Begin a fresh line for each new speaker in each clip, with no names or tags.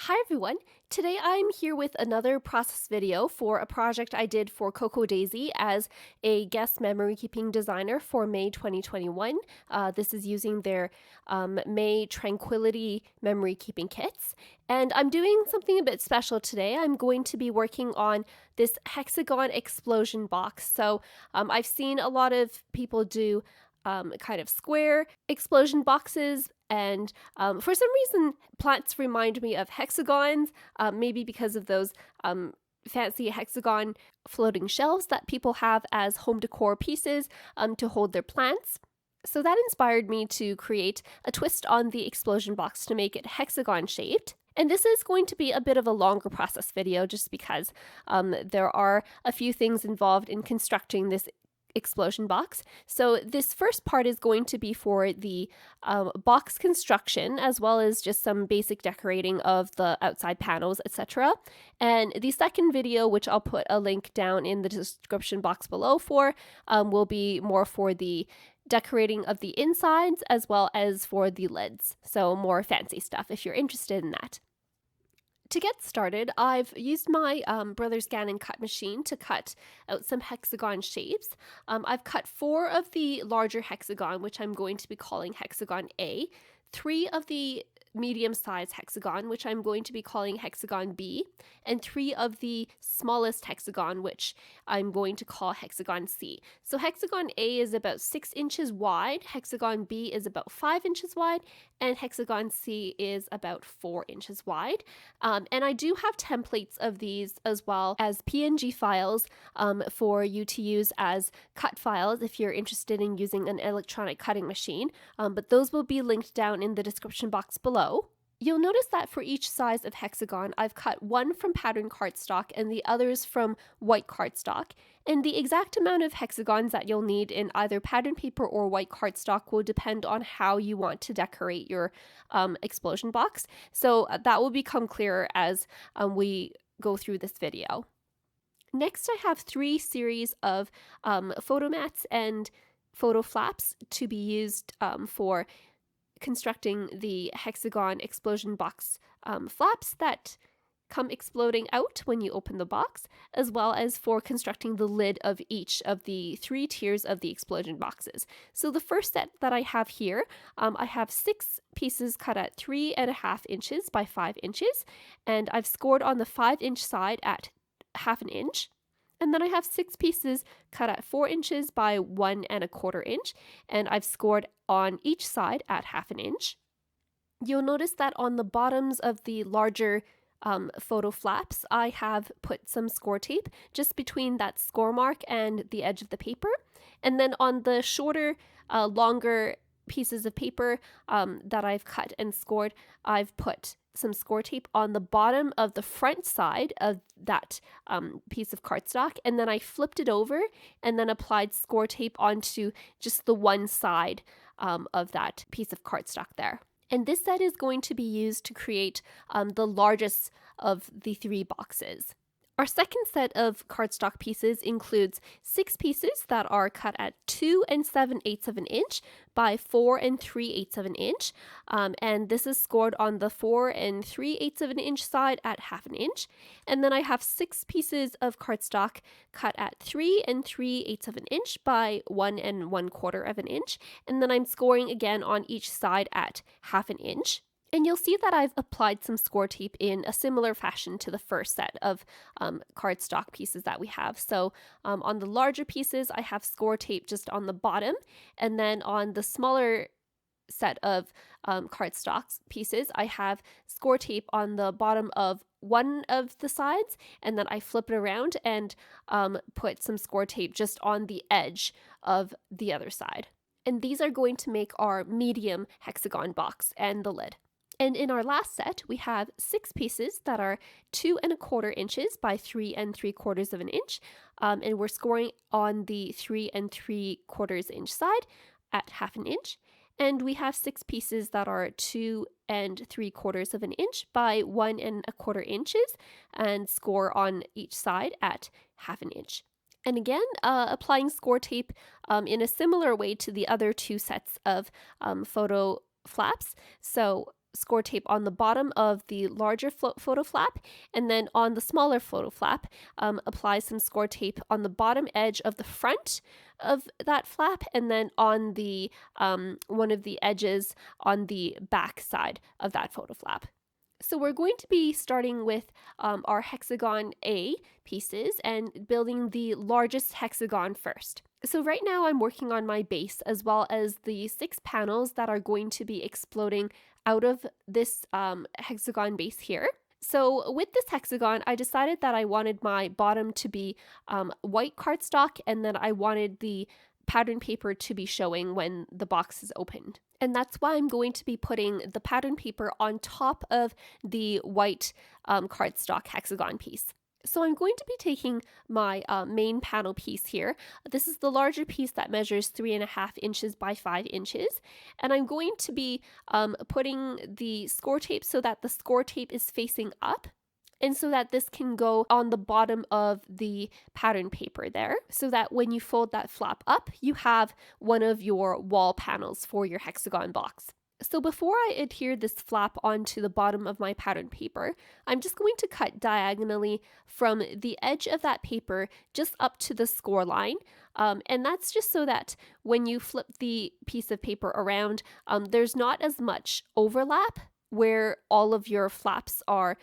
Hi everyone! Today I'm here with another process video for a project I did for Coco Daisy as a guest memory keeping designer for May 2021. This is using their May Tranquility memory keeping kits. And I'm doing something a bit special today. I'm going to be working on this hexagon explosion box. So I've seen a lot of people do kind of square explosion boxes, and for some reason plants remind me of hexagons, maybe because of those fancy hexagon floating shelves that people have as home decor pieces to hold their plants. So that inspired me to create a twist on the explosion box to make it hexagon shaped. And this is going to be a bit of a longer process video just because there are a few things involved in constructing this explosion box. So this first part is going to be for the box construction, as well as just some basic decorating of the outside panels, etc. And the second video, which I'll put a link down in the description box below for, will be more for the decorating of the insides as well as for the lids. So more fancy stuff if you're interested in that. To get started, I've used my Brother's Gannon cut machine to cut out some hexagon shapes. I've cut 4 of the larger hexagon, which I'm going to be calling Hexagon A, 3 of the medium-sized hexagon, which I'm going to be calling Hexagon B, and 3 of the smallest hexagon, which I'm going to call Hexagon C. So Hexagon A is about 6 inches wide, Hexagon B is about 5 inches wide, and Hexagon C is about 4 inches wide. And I do have templates of these as well as PNG files for you to use as cut files if you're interested in using an electronic cutting machine, but those will be linked down in the description box below. You'll notice that for each size of hexagon, I've cut one from pattern cardstock and the others from white cardstock. And the exact amount of hexagons that you'll need in either pattern paper or white cardstock will depend on how you want to decorate your explosion box. So that will become clearer as we go through this video. Next, I have 3 series of photo mats and photo flaps to be used for constructing the hexagon explosion box flaps that come exploding out when you open the box, as well as for constructing the lid of each of the 3 tiers of the explosion boxes. So the first set that I have here, I have 6 pieces cut at 3.5 inches by 5 inches, and I've scored on the 5-inch side at 1/2 inch. And then I have 6 pieces cut at 4 inches by 1.25 inch, and I've scored on each side at 1/2 inch. You'll notice that on the bottoms of the larger photo flaps, I have put some score tape just between that score mark and the edge of the paper. And then on the shorter, longer pieces of paper that I've cut and scored, I've put some score tape on the bottom of the front side of that piece of cardstock, and then I flipped it over and then applied score tape onto just the one side of that piece of cardstock there. And this set is going to be used to create the largest of the 3 boxes. Our second set of cardstock pieces includes 6 pieces that are cut at 2 7/8 inch by 4 3/8 inch, and this is scored on the 4 3/8 inch side at 1/2 inch. And then I have 6 pieces of cardstock cut at 3 3/8 inch by 1 1/4 inch, and then I'm scoring again on each side at 1/2 inch. And you'll see that I've applied some score tape in a similar fashion to the first set of cardstock pieces that we have. So on the larger pieces, I have score tape just on the bottom, and then on the smaller set of cardstock pieces, I have score tape on the bottom of one of the sides, and then I flip it around and put some score tape just on the edge of the other side. And these are going to make our medium hexagon box and the lid. And in our last set, we have 6 pieces that are 2.25 inches by 3 3/4 inch, and we're scoring on the 3 3/4 inch side at 1/2 inch. And we have 6 pieces that are 2 3/4 inch by 1 1/4 inches, and score on each side at 1/2 inch. And again, applying score tape in a similar way to the other 2 sets of photo flaps. So score tape on the bottom of the larger photo flap, and then on the smaller photo flap, apply some score tape on the bottom edge of the front of that flap, and then on the one of the edges on the back side of that photo flap. So we're going to be starting with our Hexagon A pieces and building the largest hexagon first. So right now I'm working on my base as well as the 6 panels that are going to be exploding out of this hexagon base here. So with this hexagon, I decided that I wanted my bottom to be white cardstock, and then I wanted the pattern paper to be showing when the box is opened. And that's why I'm going to be putting the pattern paper on top of the white cardstock hexagon piece. So I'm going to be taking my main panel piece here. This is the larger piece that measures 3.5 inches by 5 inches. And I'm going to be putting the score tape so that the score tape is facing up, and so that this can go on the bottom of the pattern paper there, so that when you fold that flap up, you have one of your wall panels for your hexagon box. So before I adhere this flap onto the bottom of my pattern paper, I'm just going to cut diagonally from the edge of that paper just up to the score line. And that's just so that when you flip the piece of paper around, there's not as much overlap where all of your flaps are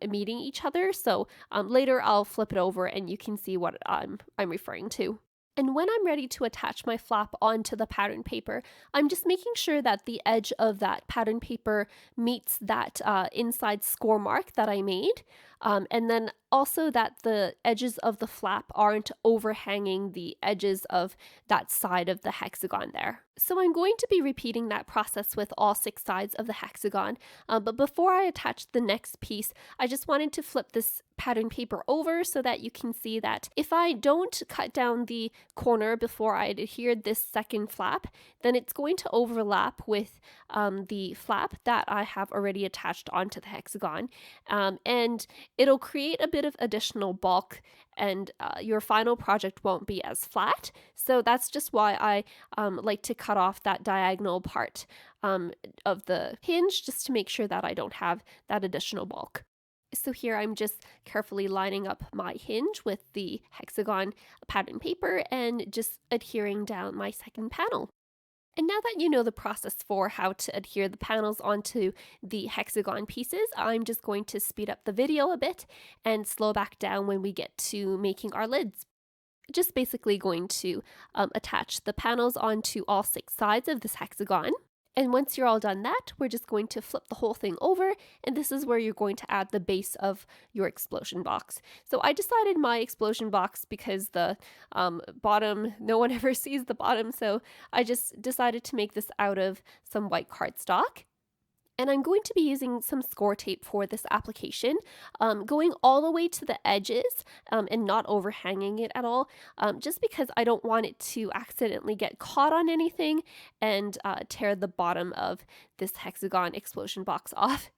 meeting each other. So later I'll flip it over and you can see what I'm referring to. And when I'm ready to attach my flap onto the pattern paper, I'm just making sure that the edge of that pattern paper meets that inside score mark that I made. And then also that the edges of the flap aren't overhanging the edges of that side of the hexagon there. So I'm going to be repeating that process with all 6 sides of the hexagon. But before I attach the next piece, I just wanted to flip this pattern paper over so that you can see that if I don't cut down the corner before I adhere this second flap, then it's going to overlap with the flap that I have already attached onto the hexagon. And it'll create a bit of additional bulk, and your final project won't be as flat. So that's just why I like to cut off that diagonal part of the hinge, just to make sure that I don't have that additional bulk. So here I'm just carefully lining up my hinge with the hexagon pattern paper and just adhering down my second panel. And now that you know the process for how to adhere the panels onto the hexagon pieces, I'm just going to speed up the video a bit and slow back down when we get to making our lids. Just basically going to attach the panels onto all 6 sides of this hexagon. And once you're all done that, we're just going to flip the whole thing over, and this is where you're going to add the base of your explosion box. So I decided my explosion box because the bottom, no one ever sees the bottom, so I just decided to make this out of some white cardstock. And I'm going to be using some score tape for this application, going all the way to the edges and not overhanging it at all, just because I don't want it to accidentally get caught on anything and tear the bottom of this hexagon explosion box off.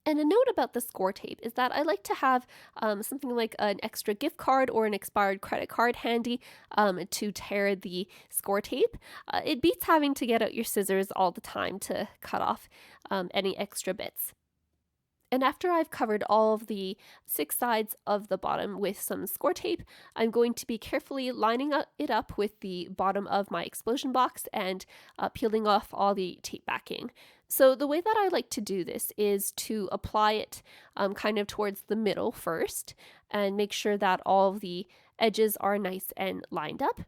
And a note about the score tape is that I like to have something like an extra gift card or an expired credit card handy to tear the score tape. It beats having to get out your scissors all the time to cut off any extra bits. And after I've covered all of the 6 sides of the bottom with some score tape, I'm going to be carefully lining it up with the bottom of my explosion box and peeling off all the tape backing. So the way that I like to do this is to apply it kind of towards the middle first and make sure that all of the edges are nice and lined up.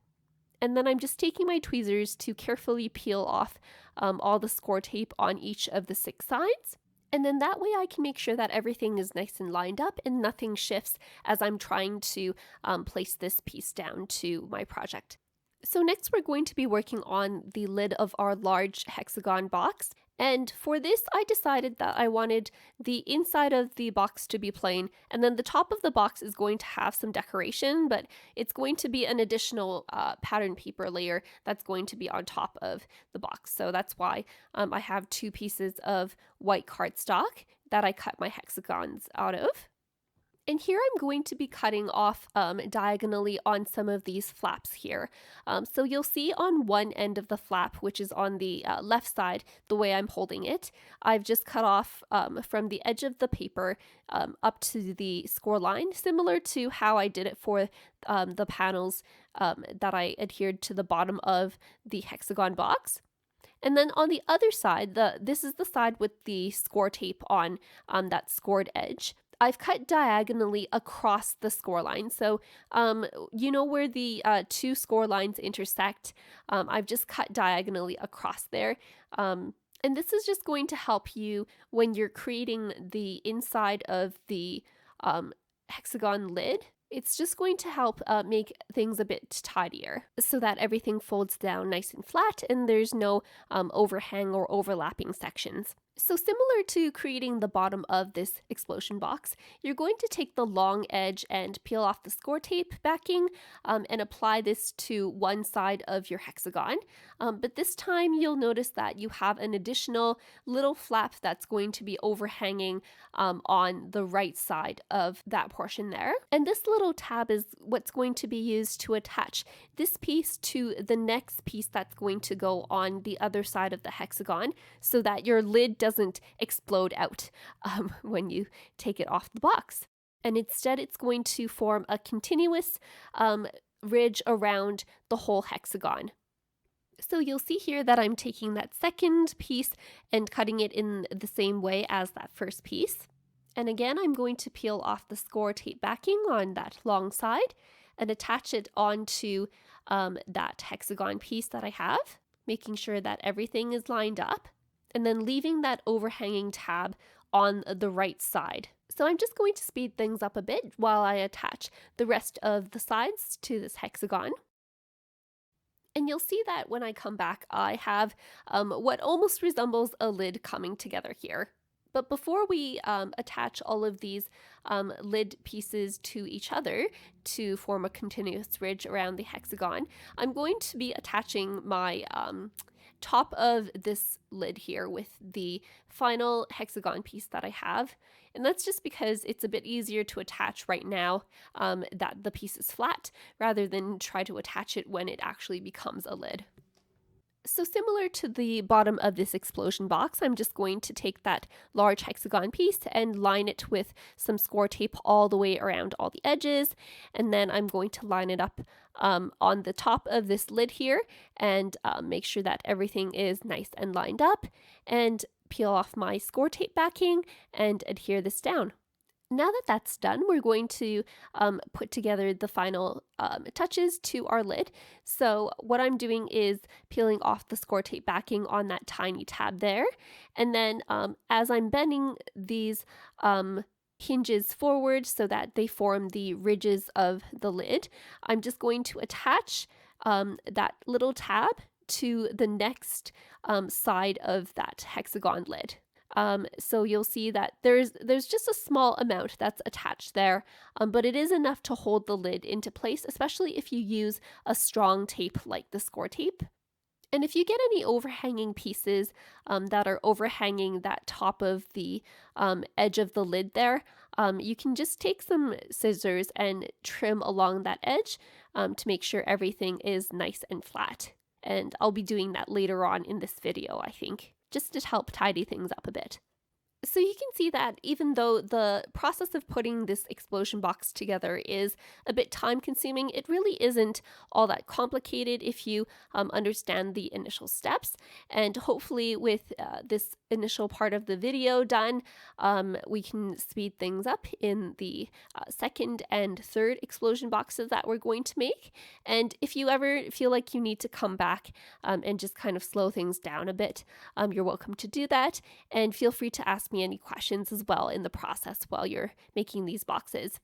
And then I'm just taking my tweezers to carefully peel off all the score tape on each of the 6 sides. And then that way I can make sure that everything is nice and lined up and nothing shifts as I'm trying to place this piece down to my project. So next we're going to be working on the lid of our large hexagon box. And for this, I decided that I wanted the inside of the box to be plain, and then the top of the box is going to have some decoration, but it's going to be an additional pattern paper layer that's going to be on top of the box. So that's why I have 2 pieces of white cardstock that I cut my hexagons out of. And here I'm going to be cutting off diagonally on some of these flaps here. So you'll see on one end of the flap, which is on the left side, the way I'm holding it, I've just cut off from the edge of the paper up to the score line, similar to how I did it for the panels that I adhered to the bottom of the hexagon box. And then on the other side, this is the side with the score tape on that scored edge. I've cut diagonally across the score line. So, you know where the two score lines intersect? I've just cut diagonally across there. And this is just going to help you when you're creating the inside of the hexagon lid. It's just going to help make things a bit tidier so that everything folds down nice and flat and there's no overhang or overlapping sections. So similar to creating the bottom of this explosion box, you're going to take the long edge and peel off the score tape backing and apply this to one side of your hexagon. But this time you'll notice that you have an additional little flap that's going to be overhanging on the right side of that portion there. And this little tab is what's going to be used to attach this piece to the next piece that's going to go on the other side of the hexagon so that your lid doesn't explode out when you take it off the box. And instead it's going to form a continuous ridge around the whole hexagon. So you'll see here that I'm taking that second piece and cutting it in the same way as that first piece. And again, I'm going to peel off the score tape backing on that long side and attach it onto that hexagon piece that I have, making sure that everything is lined up, and then leaving that overhanging tab on the right side. So I'm just going to speed things up a bit while I attach the rest of the sides to this hexagon. And you'll see that when I come back, I have what almost resembles a lid coming together here. But before we attach all of these lid pieces to each other to form a continuous ridge around the hexagon, I'm going to be attaching my top of this lid here with the final hexagon piece that I have. And that's just because it's a bit easier to attach right now that the piece is flat rather than try to attach it when it actually becomes a lid. So similar to the bottom of this explosion box, I'm just going to take that large hexagon piece and line it with some score tape all the way around all the edges. And then I'm going to line it up on the top of this lid here and make sure that everything is nice and lined up, and peel off my score tape backing and adhere this down. Now that that's done, we're going to put together the final touches to our lid. So what I'm doing is peeling off the score tape backing on that tiny tab there. And then as I'm bending these hinges forward so that they form the ridges of the lid, I'm just going to attach that little tab to the next side of that hexagon lid. So you'll see that there's just a small amount that's attached there, but it is enough to hold the lid into place, especially if you use a strong tape like the score tape. And if you get any overhanging pieces that are overhanging that top of the edge of the lid there, you can just take some scissors and trim along that edge to make sure everything is nice and flat. And I'll be doing that later on in this video, I think, just to help tidy things up a bit. So you can see that even though the process of putting this explosion box together is a bit time consuming, it really isn't all that complicated if you understand the initial steps. And hopefully with this initial part of the video done, we can speed things up in the second and third explosion boxes that we're going to make. And if you ever feel like you need to come back and just kind of slow things down a bit, you're welcome to do that. And feel free to ask me any questions as well in the process while you're making these boxes.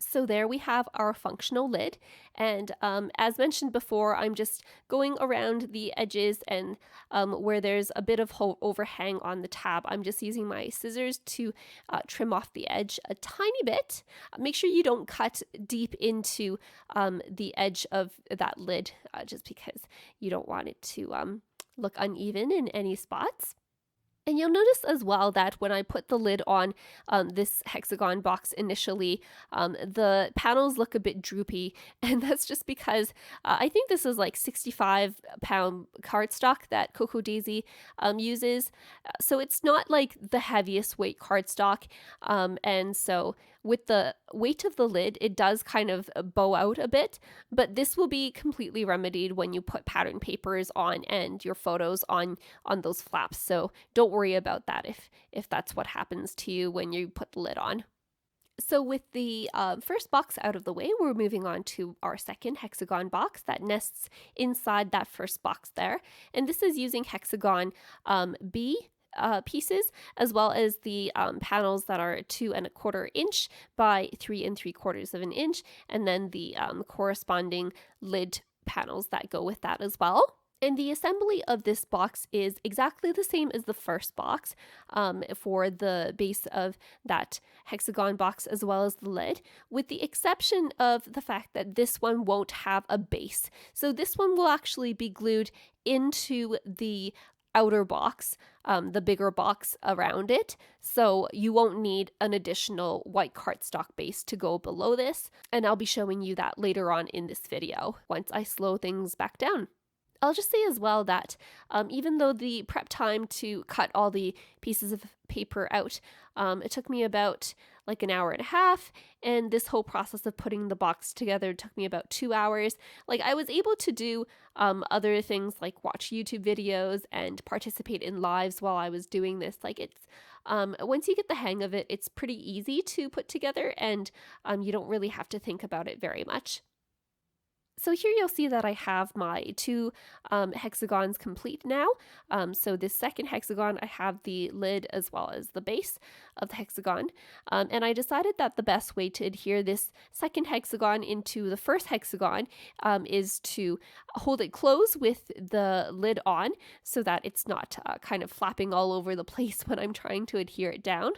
So there we have our functional lid, and as mentioned before, I'm just going around the edges and where there's a bit of overhang on the tab, I'm just using my scissors to trim off the edge a tiny bit. Make sure you don't cut deep into the edge of that lid just because you don't want it to look uneven in any spots. And you'll notice as well that when I put the lid on this hexagon box initially, the panels look a bit droopy, and that's just because I think this is like 65-pound cardstock that Cocoa Daisy uses. So it's not like the heaviest weight cardstock, and so with the weight of the lid, it does kind of bow out a bit, but this will be completely remedied when you put pattern papers on and your photos on those flaps. So don't worry about that if that's what happens to you when you put the lid on. So with the first box out of the way, we're moving on to our second hexagon box that nests inside that first box there. And this is using Hexagon B pieces, as well as the panels that are 2¼ inch by 3¾ of an inch, and then the corresponding lid panels that go with that as well. And the assembly of this box is exactly the same as the first box for the base of that hexagon box as well as the lid, with the exception of the fact that this one won't have a base. So this one will actually be glued into the outer box, the bigger box around it, so you won't need an additional white cardstock base to go below this, and I'll be showing you that later on in this video once I slow things back down. I'll just say as well that even though the prep time to cut all the pieces of paper out, it took me about like an hour and a half, and this whole process of putting the box together took me about 2 hours. Like, I was able to do other things like watch YouTube videos and participate in lives while I was doing this. Like, it's once you get the hang of it, it's pretty easy to put together, and you don't really have to think about it very much. So here you'll see that I have my 2 hexagons complete now. So this second hexagon, I have the lid as well as the base of the hexagon. And I decided that the best way to adhere this second hexagon into the first hexagon is to hold it closed with the lid on so that it's not kind of flapping all over the place when I'm trying to adhere it down.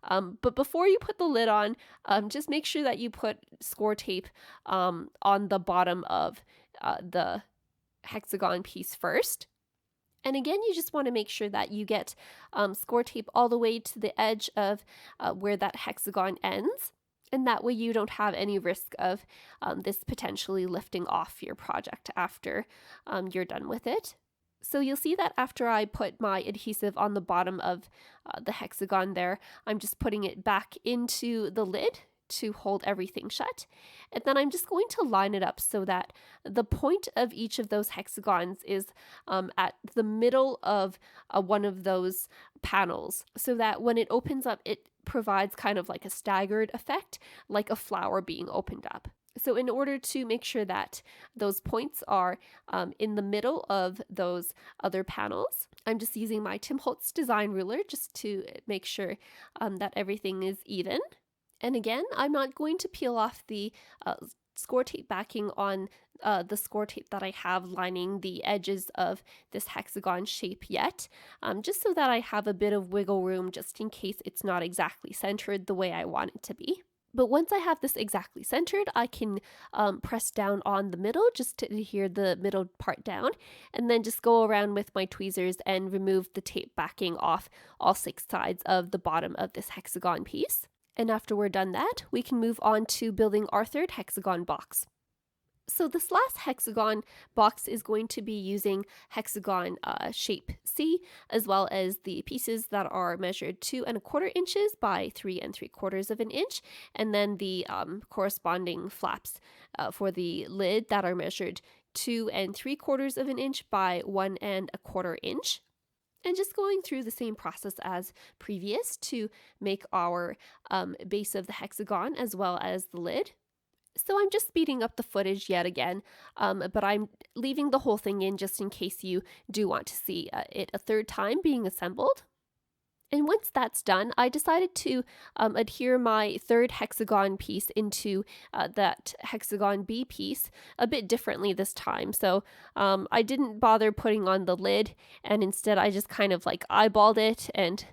But before you put the lid on, just make sure that you put score tape on the bottom of the hexagon piece first. And again, you just want to make sure that you get score tape all the way to the edge of where that hexagon ends. And that way you don't have any risk of this potentially lifting off your project after you're done with it. So you'll see that after I put my adhesive on the bottom of the hexagon there, I'm just putting it back into the lid to hold everything shut. And then I'm just going to line it up so that the point of each of those hexagons is at the middle of one of those panels, so that when it opens up, it provides kind of like a staggered effect, like a flower being opened up. So in order to make sure that those points are in the middle of those other panels, I'm just using my Tim Holtz design ruler just to make sure that everything is even. And again, I'm not going to peel off the score tape backing on the score tape that I have lining the edges of this hexagon shape yet, just so that I have a bit of wiggle room just in case it's not exactly centered the way I want it to be. But once I have this exactly centered, I can press down on the middle just to adhere the middle part down, and then just go around with my tweezers and remove the tape backing off all 6 sides of the bottom of this hexagon piece. And after we're done that, we can move on to building our third hexagon box. So this last hexagon box is going to be using hexagon shape C, as well as the pieces that are measured 2¼ inches by 3¾ of an inch, and then the corresponding flaps for the lid that are measured 2¾ of an inch by 1¼ inch. And just going through the same process as previous to make our base of the hexagon as well as the lid. So I'm just speeding up the footage yet again, but I'm leaving the whole thing in just in case you do want to see it a third time being assembled. And once that's done, I decided to adhere my third hexagon piece into that Hexagon B piece a bit differently this time. So I didn't bother putting on the lid, and instead I just kind of like eyeballed it and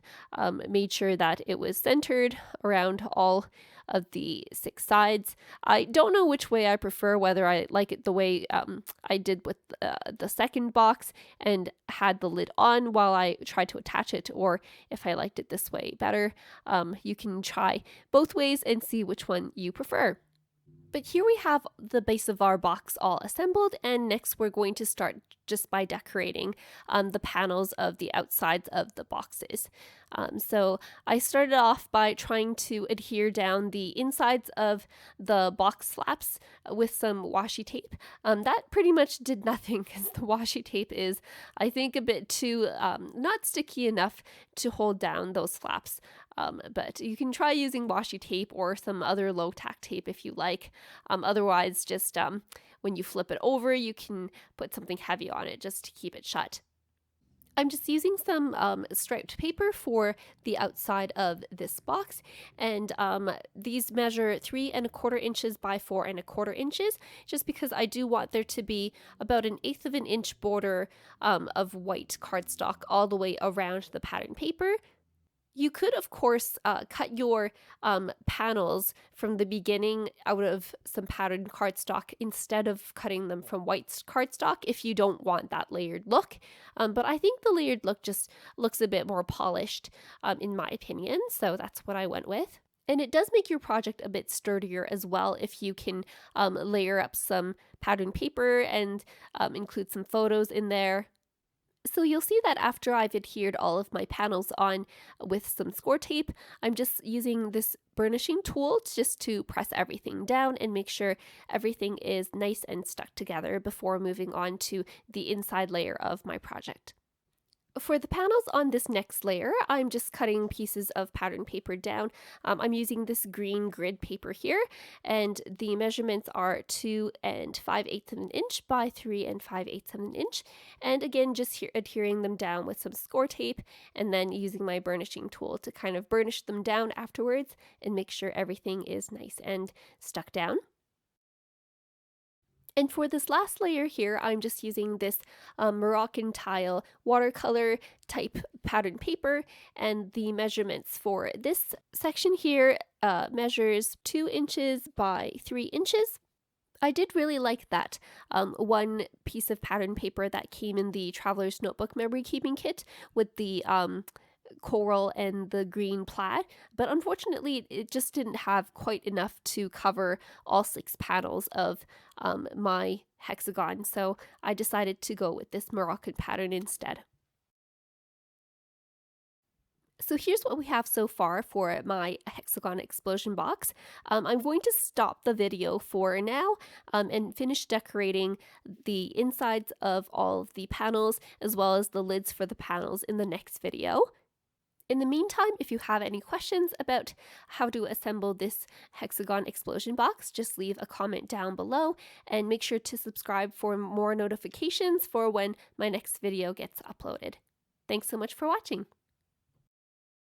made sure that it was centered around all of the 6 sides. I don't know which way I prefer, whether I like it the way I did with the second box and had the lid on while I tried to attach it, or if I liked it this way better. You can try both ways and see which one you prefer. But here we have the base of our box all assembled, and next we're going to start just by decorating the panels of the outsides of the boxes. So I started off by trying to adhere down the insides of the box flaps with some washi tape. That pretty much did nothing because the washi tape is, I think, a bit too not sticky enough to hold down those flaps. But you can try using washi tape or some other low tack tape if you like. Otherwise, just when you flip it over, you can put something heavy on it just to keep it shut. I'm just using some striped paper for the outside of this box, and these measure 3 1/4 inches by 4 1/4 inches, just because I do want there to be about 1/8 of an inch border of white cardstock all the way around the pattern paper. You could, of course, cut your panels from the beginning out of some patterned cardstock instead of cutting them from white cardstock if you don't want that layered look. But I think the layered look just looks a bit more polished, in my opinion, so that's what I went with. And it does make your project a bit sturdier as well if you can layer up some patterned paper and include some photos in there. So you'll see that after I've adhered all of my panels on with some score tape, I'm just using this burnishing tool just to press everything down and make sure everything is nice and stuck together before moving on to the inside layer of my project. For the panels on this next layer, I'm just cutting pieces of pattern paper down. I'm using this green grid paper here, and the measurements are 2 5/8 of an inch by 3 5/8 of an inch. And again, just adhering them down with some score tape, and then using my burnishing tool to kind of burnish them down afterwards and make sure everything is nice and stuck down. And for this last layer here, I'm just using this Moroccan tile watercolor type pattern paper, and the measurements for this section here measures 2 inches by 3 inches. I did really like that one piece of pattern paper that came in the Traveler's Notebook memory keeping kit with the coral and the green plaid, but unfortunately it just didn't have quite enough to cover all 6 panels of my hexagon, so I decided to go with this Moroccan pattern instead. So here's what we have so far for my hexagon explosion box. I'm going to stop the video for now and finish decorating the insides of all of the panels as well as the lids for the panels in the next video. In the meantime, if you have any questions about how to assemble this hexagon explosion box, just leave a comment down below and make sure to subscribe for more notifications for when my next video gets uploaded. Thanks so much for watching.